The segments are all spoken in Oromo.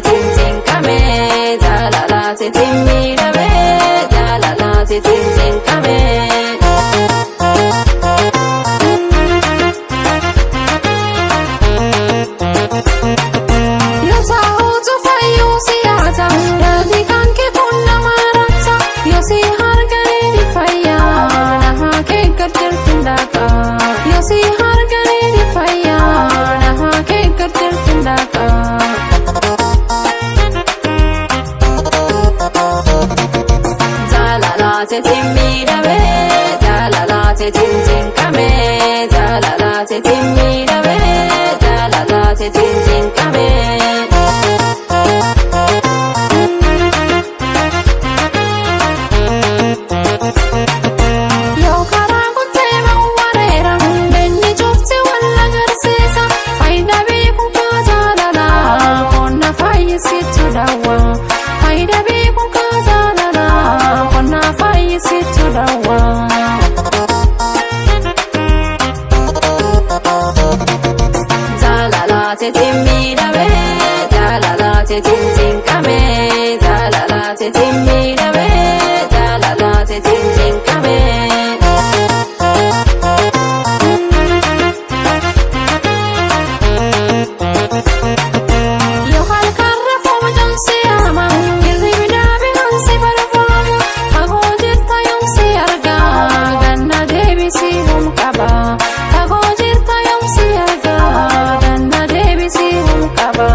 tingkame, jalala se timidame, jalala se tingkame. Yo sahu tu fayu siata, yadi kan ke punna maratsa, yo si hargane di faya, naha ke kertir tindaka, yo si hargane di faya, naha ke kertir tindaka. Se timidame, jalala se tingkame, jalala se timidame, jalala se tingkame. Yo karaku tema warera, benni jofte walla garsesa, faida beeku ka jalala, konna fayyisitu dawa, faida beeku ka jalala, konna fayyisitu dawa. Jalala se timidame, jalala se tingkame, jalala se timidame, jalala se tingkame. Yo halkarra fojan se ama, irribidame hansi barfamu, fagojirta yom se arga, ganna debisi hum kaba, fagojirta yom se arga, ganna debisi hum kaba.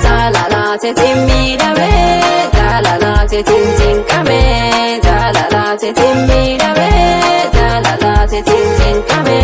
Jalala se timidame, jalala se tingkame, jalala se timidame, jalala se tingkame.